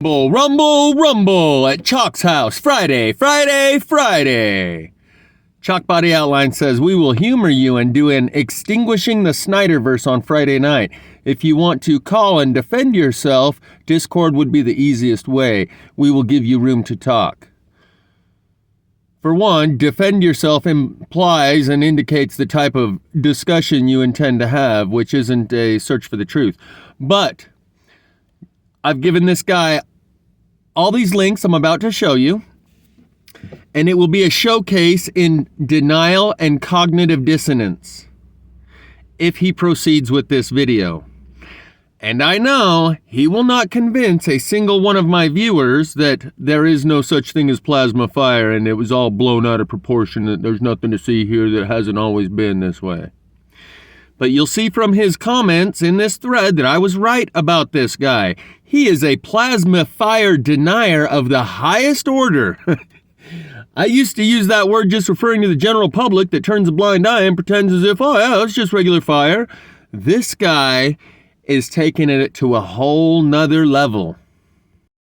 Rumble, rumble, rumble at Chalk's house. Friday. Chalk Body Outline says, we will humor you and do an Extinguishing the Snyderverse on Friday night. If you want to call and defend yourself, Discord would be the easiest way. We will give you room to talk. For one, defend yourself implies and indicates the type of discussion you intend to have, which isn't a search for the truth. But I've given this guy all these links I'm about to show you, and it will be a showcase in denial and cognitive dissonance if he proceeds with this video. And I know he will not convince a single one of my viewers that there is no such thing as plasma fire and it was all blown out of proportion, that there's nothing to see here, that hasn't always been this way. But you'll see from his comments in this thread that I was right about this guy. He is a plasma fire denier of the highest order. I used to use that word just referring to the general public that turns a blind eye and pretends as if, oh yeah, it's just regular fire. This guy is taking it to a whole nother level.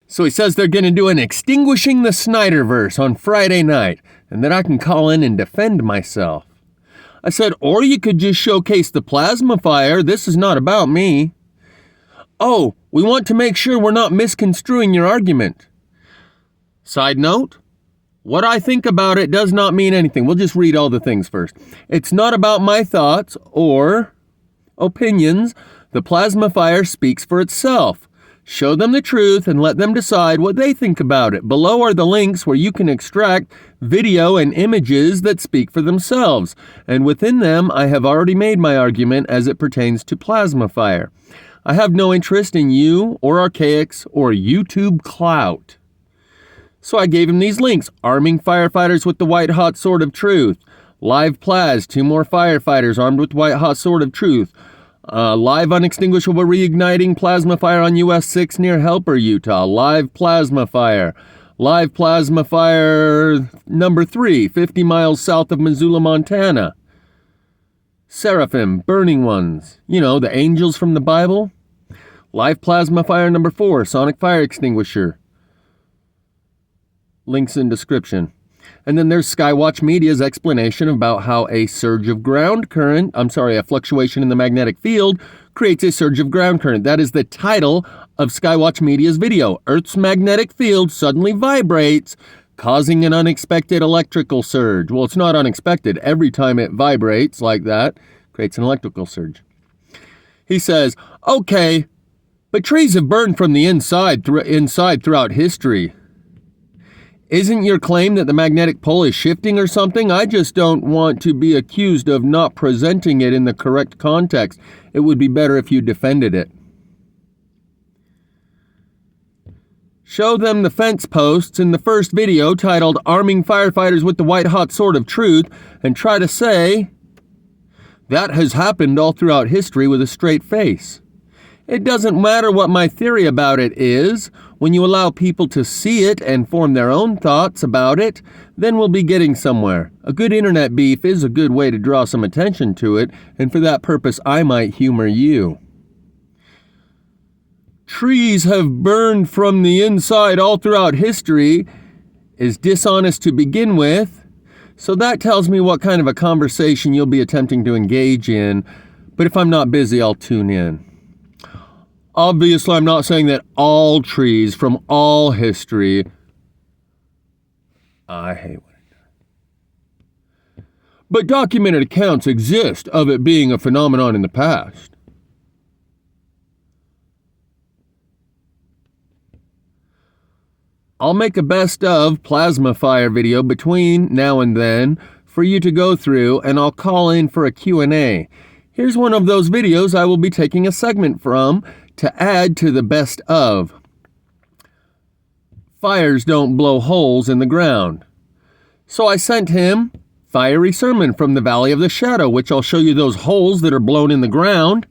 So he says they're going to do an Extinguishing the Snyderverse on Friday night, and that I can call in and defend myself. I said, or you could just showcase the plasma fire. This is not about me. Oh, we want to make sure we're not misconstruing your argument. Side note, what I think about it does not mean anything. We'll just read all the things first. It's not about my thoughts or opinions. The plasma fire speaks for itself. Show them the truth and let them decide what they think about it. Below are the links where you can extract video and images that speak for themselves. And within them, I have already made my argument as it pertains to plasma fire. I have no interest in you or archaics or YouTube clout. So I gave him these links. Arming firefighters with the white hot sword of truth. Live plaz, 2 more firefighters armed with white hot sword of truth. Live unextinguishable reigniting plasma fire on US 6 near Helper, Utah. Live plasma fire. Live plasma fire number 3, 50 miles south of Missoula, Montana. Seraphim, burning ones. You know, the angels from the Bible. Live plasma fire number 4, sonic fire extinguisher. Links in description. And then there's Skywatch Media's explanation about how a fluctuation in the magnetic field creates a surge of ground current. That is the title of Skywatch Media's video. Earth's magnetic field suddenly vibrates, causing an unexpected electrical surge. Well, it's not unexpected. Every time it vibrates like that, creates an electrical surge. He says, okay, but trees have burned from the inside throughout history. Isn't your claim that the magnetic pole is shifting or something? I just don't want to be accused of not presenting it in the correct context. It would be better if you defended it. Show them the fence posts in the first video titled Arming Firefighters with the White Hot Sword of Truth and try to say that has happened all throughout history with a straight face. It doesn't matter what my theory about it is. When you allow people to see it and form their own thoughts about it, then we'll be getting somewhere. A good internet beef is a good way to draw some attention to it, and for that purpose, I might humor you. Trees have burned from the inside all throughout history is dishonest to begin with, so that tells me what kind of a conversation you'll be attempting to engage in, but if I'm not busy, I'll tune in. Obviously, I'm not saying that all trees from all history. I hate when it does. But documented accounts exist of it being a phenomenon in the past. I'll make a best of plasma fire video between now and then for you to go through, and I'll call in for a Q&A. Here's one of those videos I will be taking a segment from to add to the best of. Fires don't blow holes in the ground. So I sent him Fiery Sermon from the Valley of the Shadow, which I'll show you those holes that are blown in the ground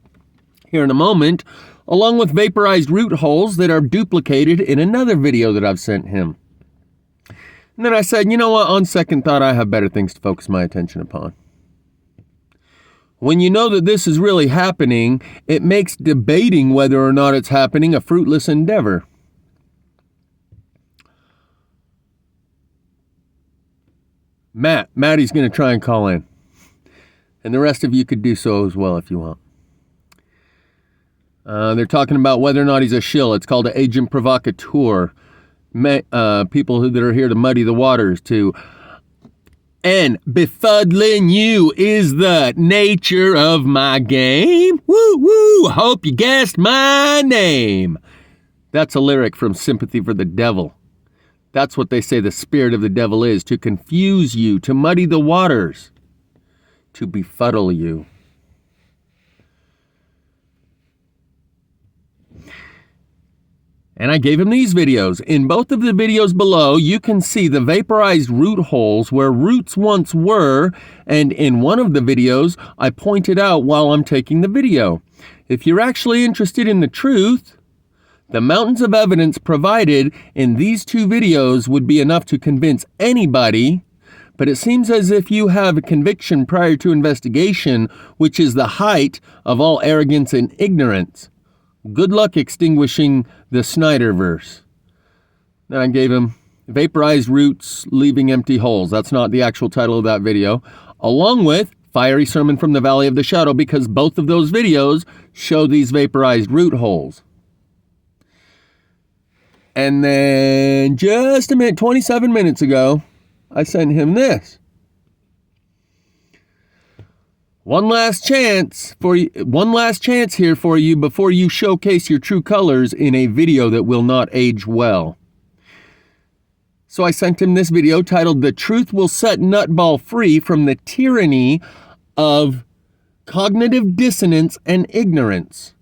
here in a moment, along with vaporized root holes that are duplicated in another video that I've sent him. And then I said, you know what, on second thought, I have better things to focus my attention upon. When you know that this is really happening, it makes debating whether or not it's happening a fruitless endeavor. Maddie's going to try and call in. And the rest of you could do so as well if you want. They're talking about whether or not he's a shill. It's called an agent provocateur. People that are here to muddy the waters to... And befuddling you is the nature of my game. Woo woo, hope you guessed my name. That's a lyric from Sympathy for the Devil. That's what they say the spirit of the devil is, to confuse you, to muddy the waters, to befuddle you. And I gave him these videos. In both of the videos below, you can see the vaporized root holes where roots once were, and in one of the videos, I pointed out while I'm taking the video. If you're actually interested in the truth, the mountains of evidence provided in these two videos would be enough to convince anybody, but it seems as if you have a conviction prior to investigation, which is the height of all arrogance and ignorance. Good luck extinguishing the Snyderverse. Then I gave him Vaporized Roots, Leaving Empty Holes. That's not the actual title of that video. Along with Fiery Sermon from the Valley of the Shadow, because both of those videos show these vaporized root holes. And then just a minute, 27 minutes ago, I sent him this. One last chance here for you before you showcase your true colors in a video that will not age well. So I sent him this video titled "The Truth Will Set Nutball Free from the Tyranny of Cognitive Dissonance and Ignorance."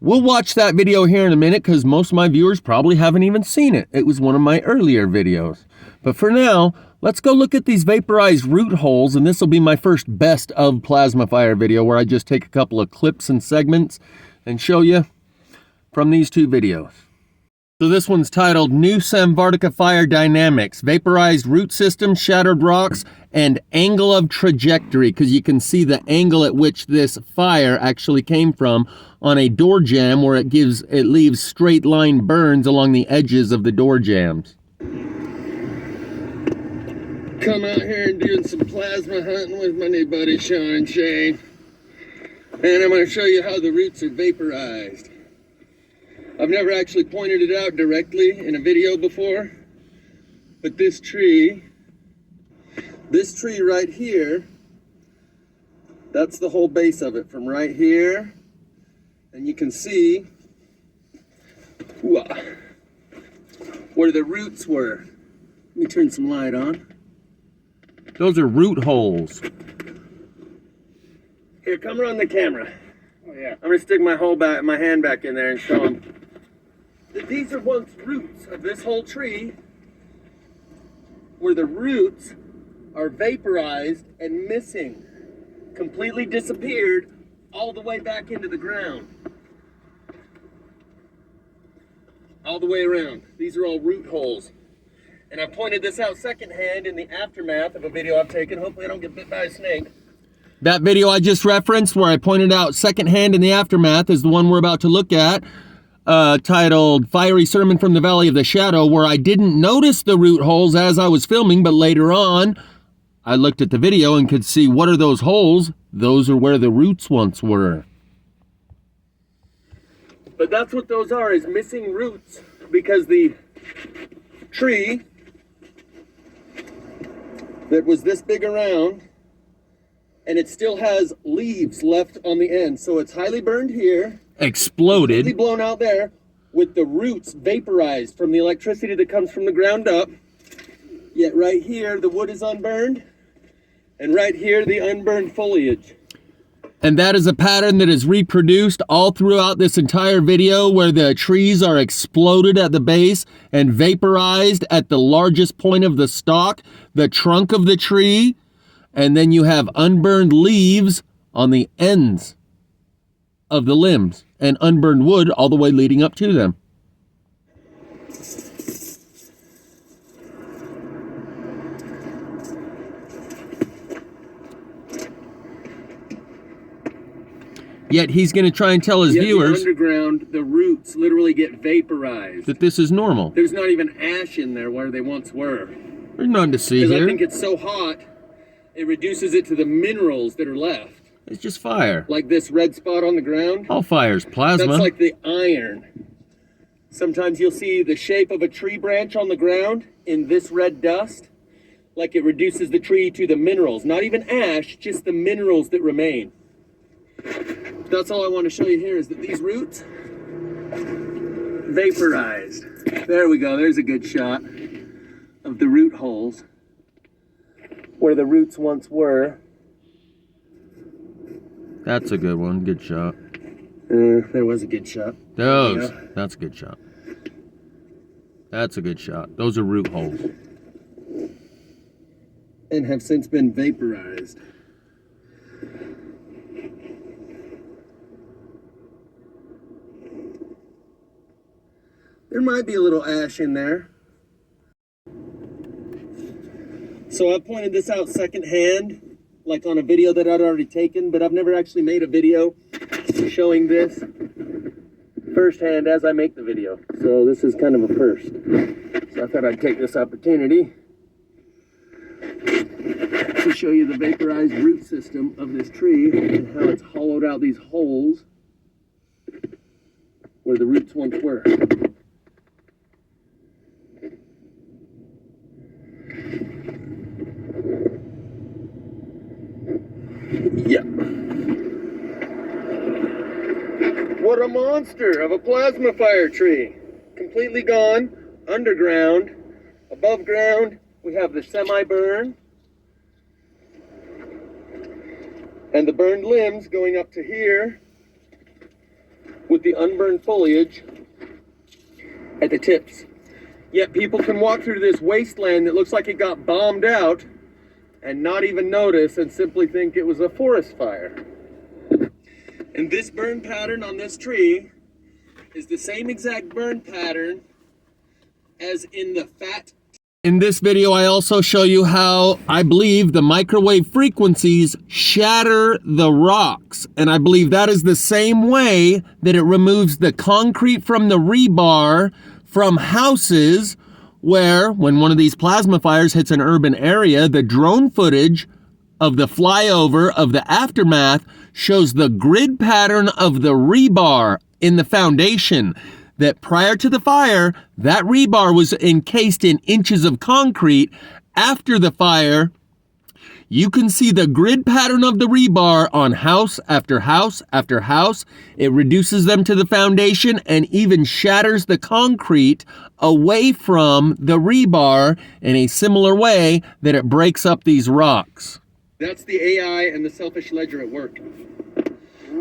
We'll watch that video here in a minute because most of my viewers probably haven't even seen it. It was one of my earlier videos. But for now, let's go look at these vaporized root holes, and this will be my first best of plasmafire video where I just take a couple of clips and segments and show you from these two videos. So this one's titled New Samvartica Fire Dynamics, Vaporized Root System, Shattered Rocks, and Angle of Trajectory, because you can see the angle at which this fire actually came from on a door jamb where it leaves straight line burns along the edges of the door jambs. Come out here and doing some plasma hunting with my new buddy Sean and Shane. And I'm going to show you how the roots are vaporized. I've never actually pointed it out directly in a video before, but this tree right here, that's the whole base of it from right here. And you can see where the roots were. Let me turn some light on. Those are root holes. Here, come around the camera. Oh yeah. I'm gonna stick my hand back in there and show them that these are once roots of this whole tree, where the roots are vaporized and missing, completely disappeared all the way back into the ground. All the way around. These are all root holes. And I pointed this out secondhand in the aftermath of a video I've taken. Hopefully I don't get bit by a snake. That video I just referenced where I pointed out secondhand in the aftermath is the one we're about to look at, titled Fiery Sermon from the Valley of the Shadow, where I didn't notice the root holes as I was filming, but later on I looked at the video and could see what are those holes. Those are where the roots once were. But that's what those are, is missing roots, because the tree that was this big around, and it still has leaves left on the end, so it's highly burned here, exploded, completely blown out there, with the roots vaporized from the electricity that comes from the ground up. Yet right here the wood is unburned, and right here the unburned foliage. And that is a pattern that is reproduced all throughout this entire video, where the trees are exploded at the base and vaporized at the largest point of the stalk, the trunk of the tree, and then you have unburned leaves on the ends of the limbs and unburned wood all the way leading up to them. Yet he's going to try and tell his viewers, underground, the roots literally get vaporized. That this is normal. There's not even ash in there where they once were. There's nothing to see Because here. I think it's so hot, it reduces it to the minerals that are left. It's just fire. Like this red spot on the ground. All fire's plasma. That's like the iron. Sometimes you'll see the shape of a tree branch on the ground in this red dust. Like it reduces the tree to the minerals. Not even ash, just the minerals that remain. That's all I want to show you here is that these roots vaporized. There we go. There's a good shot of the root holes where the roots once were. That's a good one. Good shot. There was a good shot. Those. Yeah. That's a good shot. That's a good shot. Those are root holes. And have since been vaporized. There might be a little ash in there. So I pointed this out secondhand, like on a video that I'd already taken, but I've never actually made a video showing this firsthand as I make the video. So this is kind of a first. So I thought I'd take this opportunity to show you the vaporized root system of this tree and how it's hollowed out these holes where the roots once were. Yeah. What a monster of a plasmafire tree. Completely gone, underground, above ground, we have the semi-burn. And the burned limbs going up to here with the unburned foliage at the tips. Yet people can walk through this wasteland that looks like it got bombed out and not even notice and simply think it was a forest fire. And this burn pattern on this tree is the same exact burn pattern as in the fat. In this video, I also show you how I believe the microwave frequencies shatter the rocks. And I believe that is the same way that it removes the concrete from the rebar from houses where, when one of these plasma fires hits an urban area, the drone footage of the flyover of the aftermath shows the grid pattern of the rebar in the foundation. That prior to the fire, that rebar was encased in inches of concrete. After the fire, you can see the grid pattern of the rebar on house after house after house. It reduces them to the foundation and even shatters the concrete away from the rebar in a similar way that it breaks up these rocks. That's the AI and the selfish ledger at work.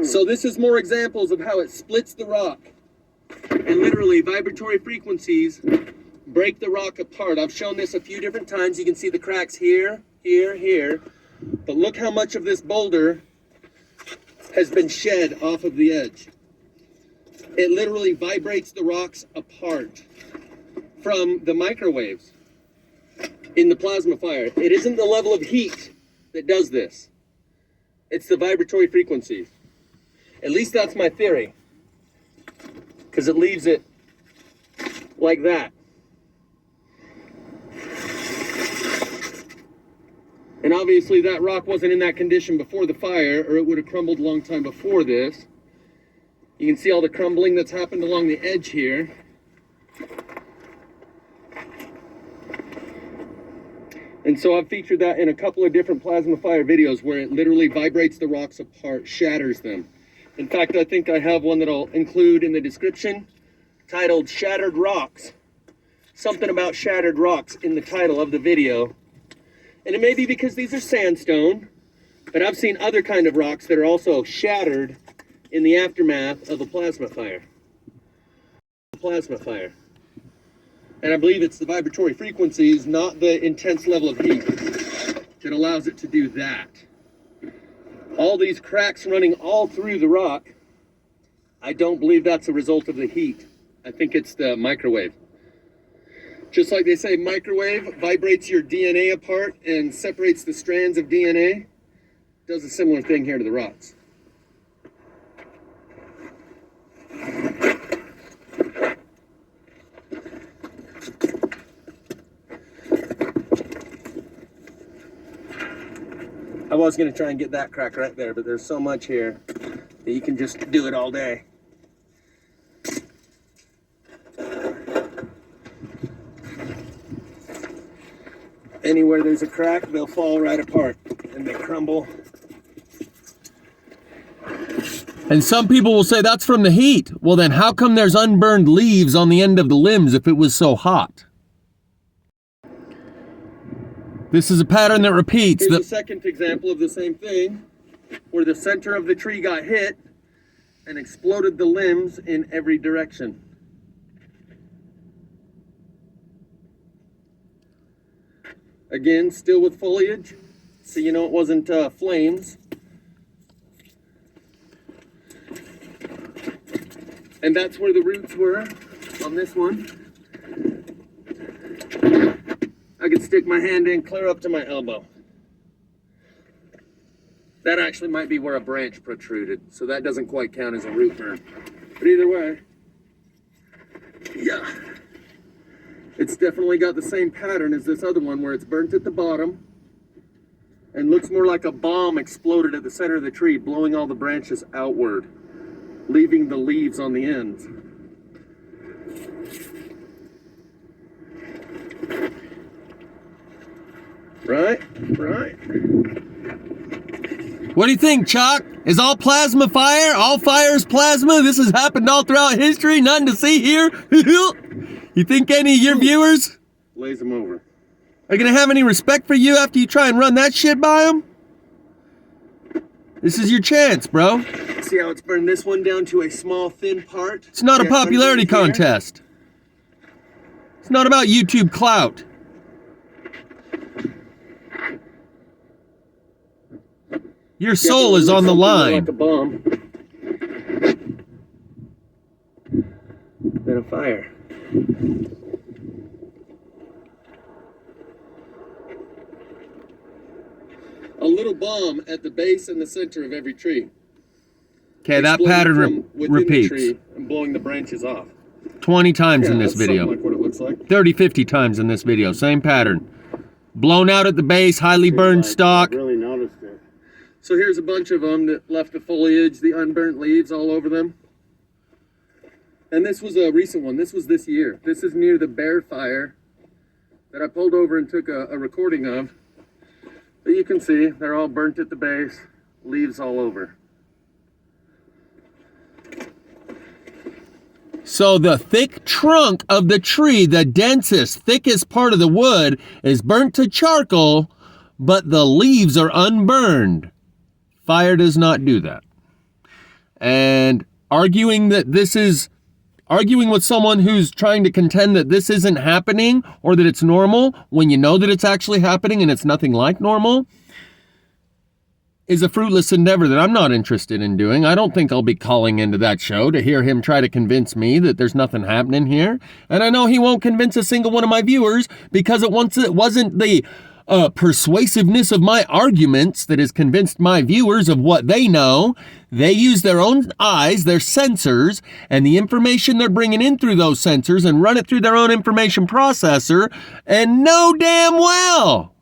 So this is more examples of how it splits the rock. And literally, vibratory frequencies break the rock apart. I've shown this a few different times. You can see the cracks here, here, here. But look how much of this boulder has been shed off of the edge. It literally vibrates the rocks apart from the microwaves in the plasma fire. It isn't the level of heat that does this. It's the vibratory frequencies. At least that's my theory. Because it leaves it like that. And obviously that rock wasn't in that condition before the fire, or it would have crumbled a long time before this. You can see all the crumbling that's happened along the edge here. And so I've featured that in a couple of different plasma fire videos where it literally vibrates the rocks apart, shatters them. In fact, I think I have one that I'll include in the description titled Shattered Rocks. Something about shattered rocks in the title of the video. And it may be because these are sandstone, but I've seen other kind of rocks that are also shattered in the aftermath of a plasma fire. Plasma fire. And I believe it's the vibratory frequencies, not the intense level of heat, that allows it to do that. All these cracks running all through the rock, I don't believe that's a result of the heat. I think it's the microwave. Just like they say, microwave vibrates your DNA apart and separates the strands of DNA. Does a similar thing here to the rocks. I was gonna try and get that crack right there, but there's so much here that you can just do it all day. Anywhere there's a crack, they'll fall right apart and they crumble. And some people will say that's from the heat. Well, then how come there's unburned leaves on the end of the limbs if it was so hot? This is a pattern that repeats. Here's a second example of the same thing, where the center of the tree got hit and exploded the limbs in every direction. Again, still with foliage, so you know it wasn't flames. And that's where the roots were on this one. I could stick my hand in clear up to my elbow. That actually might be where a branch protruded, so that doesn't quite count as a root burn. But either way, yeah. It's definitely got the same pattern as this other one where it's burnt at the bottom and looks more like a bomb exploded at the center of the tree, blowing all the branches outward, leaving the leaves on the ends. Right? What do you think, Chuck? Is all plasma fire? All fire is plasma? This has happened all throughout history? Nothing to see here? You think any of your viewers Blaze them over. are going to have any respect for you after you try and run that shit by them? This is your chance, bro. See how it's burned this one down to a small, thin part? It's not a Yeah, popularity underneath here. contest. It's not about YouTube clout. Your soul is on the line. Like a bomb. Then a fire. A little bomb at the base and the center of every tree. Okay, that Exploding pattern from within the repeats tree and blowing the branches off. 20 times in Yeah, this that's video. something like what it looks like. 30, 50 times in this video. Same pattern. Blown out at the base, highly burned stock. Really noticed it. So here's a bunch of them that left the foliage, the unburnt leaves all over them. And this was a recent one. This was this year. This is near the bear fire that I pulled over and took a recording of. But you can see they're all burnt at the base, leaves all over. So the thick trunk of the tree, the densest, thickest part of the wood, is burnt to charcoal, but the leaves are unburned. Fire does not do that. And arguing with someone who's trying to contend that this isn't happening or that it's normal when you know that it's actually happening and it's nothing like normal is a fruitless endeavor that I'm not interested in doing. I don't think I'll be calling into that show to hear him try to convince me that there's nothing happening here. And I know he won't convince a single one of my viewers because it wasn't the persuasiveness of my arguments that has convinced my viewers of what they know. They use their own eyes, their sensors, and the information they're bringing in through those sensors and run it through their own information processor and know damn well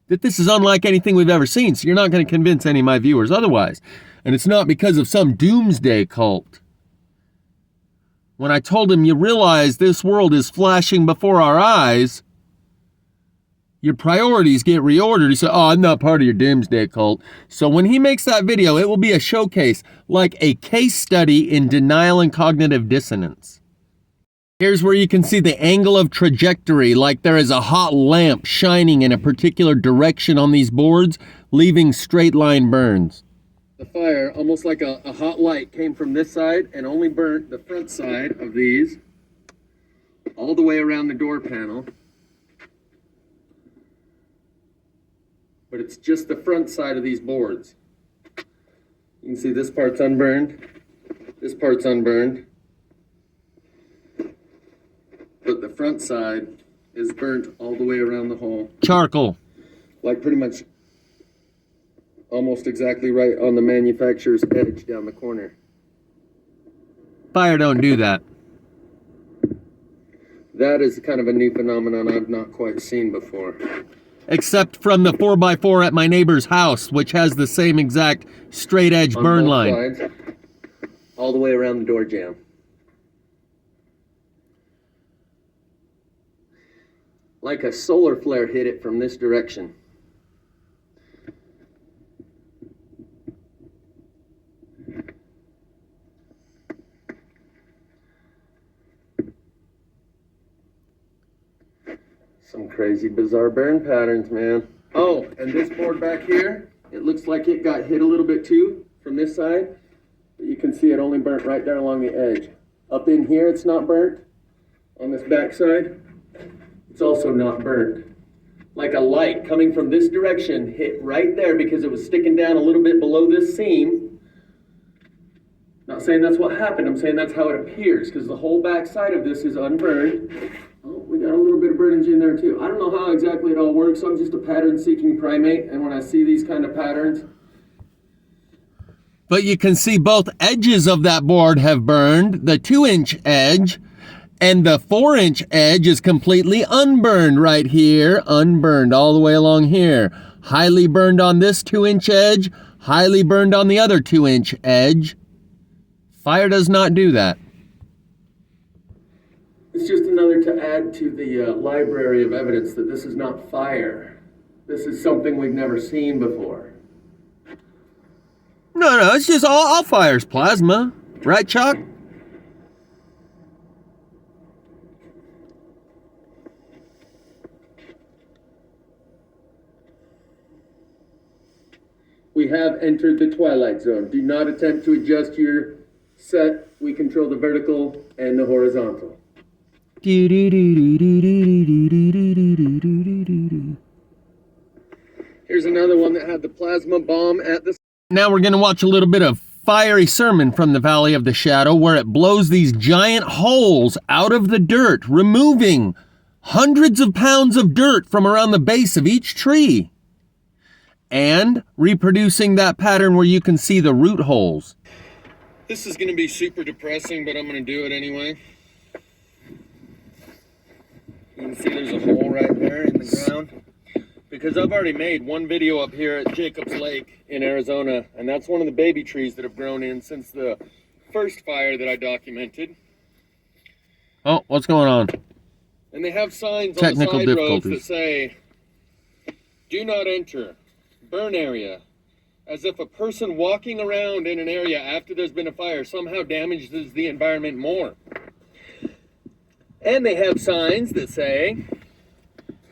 that this is unlike anything we've ever seen. So you're not going to convince any of my viewers otherwise. And it's not because of some doomsday cult. When I told him, you realize this world is flashing before our eyes, your priorities get reordered. He said, oh, I'm not part of your doomsday cult. So when he makes that video, it will be a showcase, like a case study in denial and cognitive dissonance. Here's where you can see the angle of trajectory, like there is a hot lamp shining in a particular direction on these boards, leaving straight line burns. The fire, almost like a hot light, came from this side and only burnt the front side of these all the way around the door panel. But it's just the front side of these boards. You can see this part's unburned, this part's unburned, but the front side is burnt all the way around the hole. Charcoal. Like pretty much almost exactly right on the manufacturer's edge down the corner. Fire don't do that. That is kind of a new phenomenon I've not quite seen before. except from the 4x4 at my neighbor's house, which has the same exact straight edge On burn both line. sides, all the way around the door jamb. Like a solar flare hit it from this direction. Some crazy, bizarre burn patterns, man. Oh, and this board back here, it looks like it got hit a little bit too from this side. But you can see it only burnt right there along the edge. Up in here, it's not burnt. On this back side, it's also not burnt. Like a light coming from this direction hit right there because it was sticking down a little bit below this seam. Not saying that's what happened, I'm saying that's how it appears, because the whole back side of this is unburned. Oh, we got a little bit of burnage in there too. I don't know how exactly it all works. I'm just a pattern-seeking primate, and when I see these kind of patterns... But you can see both edges of that board have burned. The 2-inch edge and the 4-inch edge is completely unburned right here. Unburned all the way along here. Highly burned on this 2-inch edge. Highly burned on the other 2-inch edge. Fire does not do that. It's just another to add to the library of evidence that this is not fire. This is something we've never seen before. No, it's just all fire's plasma. Right, Chuck? We have entered the twilight zone. Do not attempt to adjust your set. We control the vertical and the horizontal. Here's another one that had the plasma bomb at the... Now we're going to watch a little bit of fiery sermon from the Valley of the Shadow, where it blows these giant holes out of the dirt, removing hundreds of pounds of dirt from around the base of each tree, and reproducing that pattern where you can see the root holes. This is going to be super depressing, but I'm going to do it anyway. You can see there's a hole right there in the ground. Because I've already made one video up here at Jacobs Lake in Arizona, and that's one of the baby trees that have grown in since the first fire that I documented. Oh, what's going on? And they have signs Technical on the side roads difficulties. that say, "Do not enter, burn area," as if a person walking around in an area after there's been a fire somehow damages the environment more. And they have signs that say,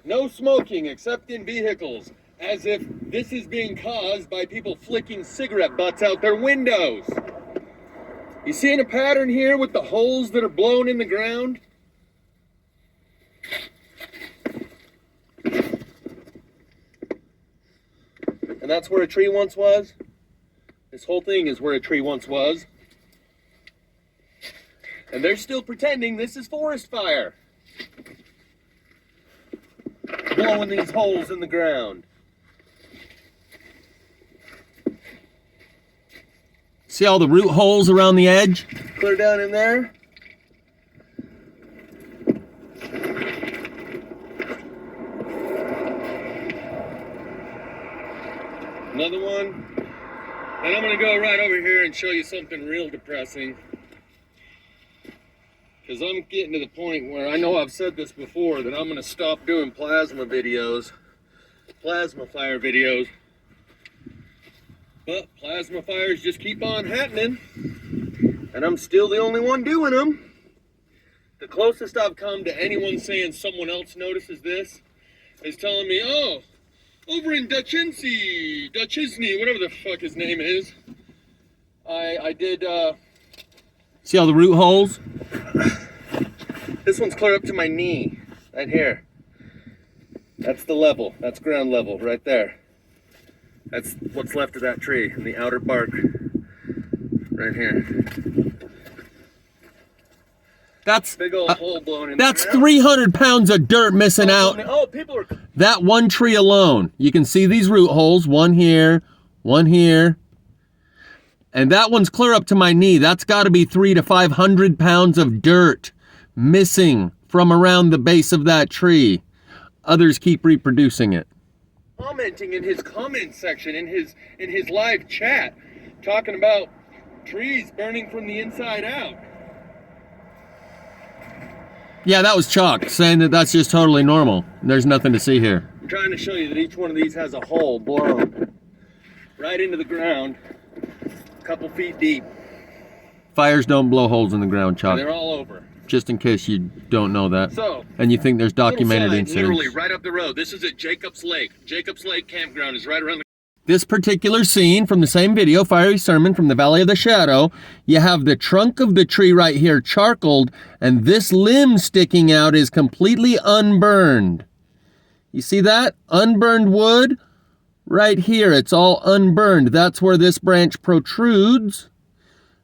"No smoking except in vehicles," as if this is being caused by people flicking cigarette butts out their windows. You seeing a pattern here with the holes that are blown in the ground? And that's where a tree once was. This whole thing is where a tree once was. And they're still pretending this is forest fire. Blowing these holes in the ground. See all the root holes around the edge? Clear down in there. Another one. And I'm going to go right over here and show you something real depressing. Because I'm getting to the point where I know I've said this before, that I'm going to stop doing plasma videos, plasma fire videos. But plasma fires just keep on happening. And I'm still the only one doing them. The closest I've come to anyone saying someone else notices this is telling me, "Oh, over in Duchisny, whatever the fuck his name is, I did, See all the root holes? this one's clear up to my knee, right here. That's the level, that's ground level, right there. That's what's left of that tree, in the outer bark, right here. That's Big old hole blown in that's the ground. 300 pounds of dirt missing out. Oh, people are... That one tree alone. You can see these root holes, one here, and that one's clear up to my knee. That's got to be 300 to 500 pounds of dirt missing from around the base of that tree. Others keep reproducing it. commenting in his comment section, in his live chat, talking about trees burning from the inside out. Yeah, that was Chalk saying that that's just totally normal. There's nothing to see here. I'm trying to show you that each one of these has a hole blown right into the ground, a couple feet deep. Fires don't blow holes in the ground, Chalk. They're all over. Just in case you don't know that. So, and you think there's documented incidents. Literally right up the road. This is at Jacob's Lake. Jacob's Lake campground is right around the... This particular scene from the same video, Fiery Sermon from the Valley of the Shadow, you have the trunk of the tree right here charcoaled, and this limb sticking out is completely unburned. You see that? Unburned wood? Right here, it's all unburned. That's where this branch protrudes,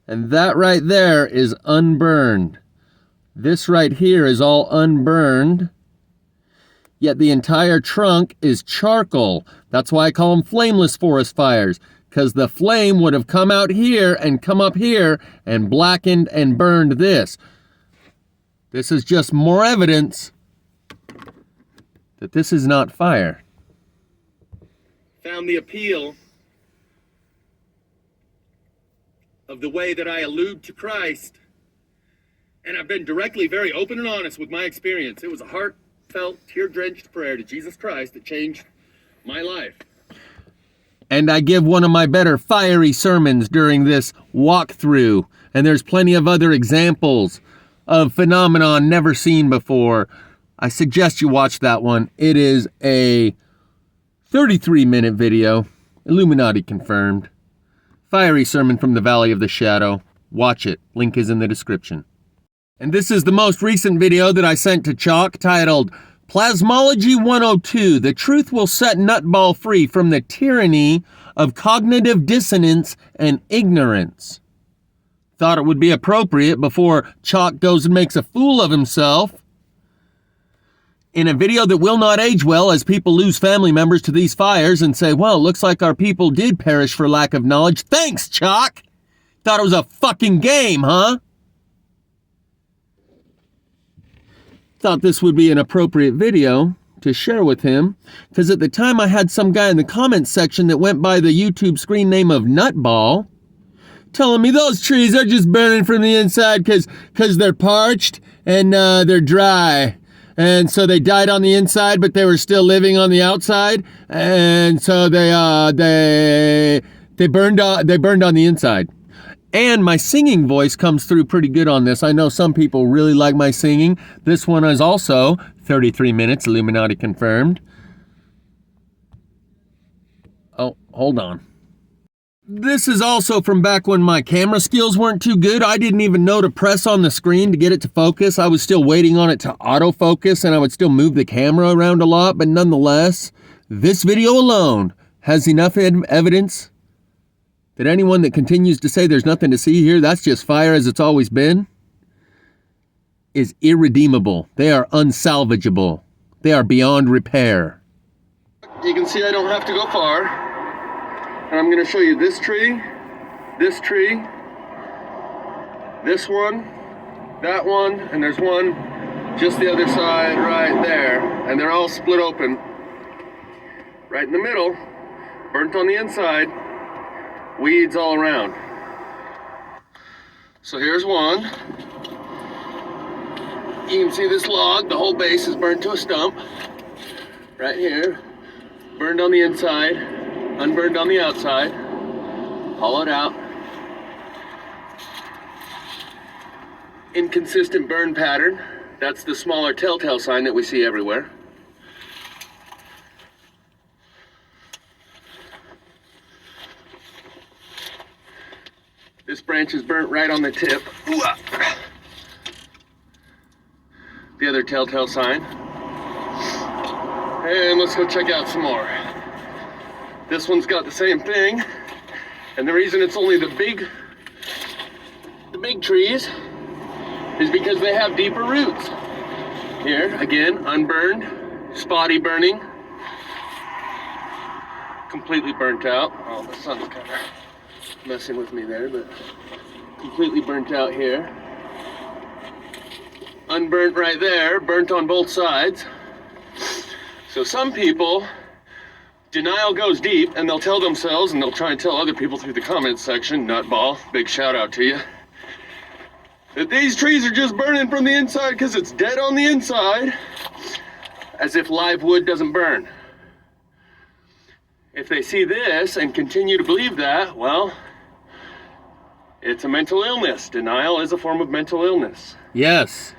and that right there is unburned. This right here is all unburned, yet the entire trunk is charcoal. That's why I call them flameless forest fires, because the flame would have come out here and come up here and blackened and burned this. This is just more evidence that this is not fire. Found the appeal of the way that I allude to Christ, and I've been directly very open and honest with my experience. It was a heartfelt, tear-drenched prayer to Jesus Christ that changed my life. And I give one of my better fiery sermons during this walkthrough, and there's plenty of other examples of phenomenon never seen before. I suggest you watch that one. It is a 33-minute video, Illuminati confirmed. Fiery Sermon from the Valley of the Shadow. Watch it. Link is in the description. And this is the most recent video that I sent to Chalk, titled Plasmology 102, The Truth Will Set Nutball Free from the Tyranny of Cognitive Dissonance and Ignorance. Thought it would be appropriate before Chalk goes and makes a fool of himself in a video that will not age well, as people lose family members to these fires and say, well, it looks like our people did perish for lack of knowledge. Thanks, Chalk! Thought it was a fucking game, huh? Thought this would be an appropriate video to share with him, because at the time I had some guy in the comments section that went by the YouTube screen name of Nutball, telling me those trees are just burning from the inside because they're parched and they're dry. And so they died on the inside, but they were still living on the outside, and so they burned on the inside. And my singing voice comes through pretty good on this. I know some people really like my singing. This one is also 33 minutes, Illuminati confirmed. Oh, hold on. This is also from back when my camera skills weren't too good. I didn't even know to press on the screen to get it to focus. I was still waiting on it to autofocus, and I would still move the camera around a lot. But nonetheless, this video alone has enough evidence that anyone that continues to say there's nothing to see here, that's just fire as it's always been, is irredeemable. They are unsalvageable. They are beyond repair. You can see I don't have to go far. And I'm going to show you this tree, this one, that one, and there's one just the other side right there. And they're all split open. Right in the middle, burnt on the inside, weeds all around. So here's one. You can see this log, the whole base is burnt to a stump. Right here, burned on the inside, unburned on the outside, hollowed out. Inconsistent burn pattern. That's the smaller telltale sign that we see everywhere. This branch is burnt right on the tip. The other telltale sign. And let's go check out some more. This one's got the same thing. And the reason it's only the big trees is because they have deeper roots. Here, again, unburned, spotty burning. Completely burnt out. Oh, the sun's kind of messing with me there, but completely burnt out here. Unburnt right there, burnt on both sides. So some people Denial goes deep, and they'll tell themselves, and they'll try and tell other people through the comments section, nutball, big shout out to you, that these trees are just burning from the inside because it's dead on the inside, as if live wood doesn't burn. If they see this and continue to believe that, well, it's a mental illness. Denial is a form of mental illness. Yes.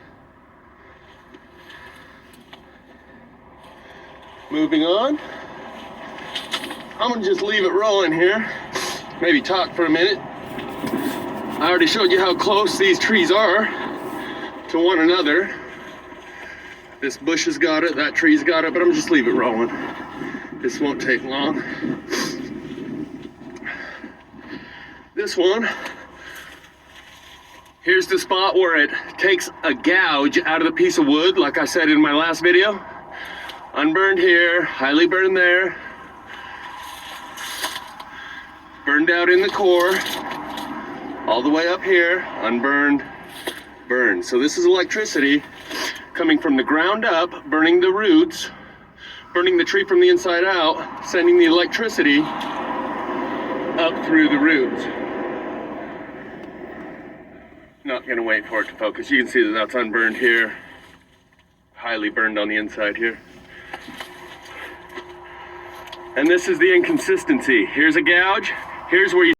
Moving on. I'm gonna just leave it rolling here. Maybe talk for a minute. I already showed you how close these trees are to one another. This bush has got it, that tree's got it, but I'm just leave it rolling. This won't take long. This one, here's the spot where it takes a gouge out of the piece of wood, like I said in my last video. Unburned here, highly burned there. Burned out in the core, all the way up here, unburned, burned. So this is electricity coming from the ground up, burning the roots, burning the tree from the inside out, sending the electricity up through the roots. Not gonna wait for it to focus. You can see that that's unburned here, highly burned on the inside here. And this is the inconsistency. Here's a gouge, here's where you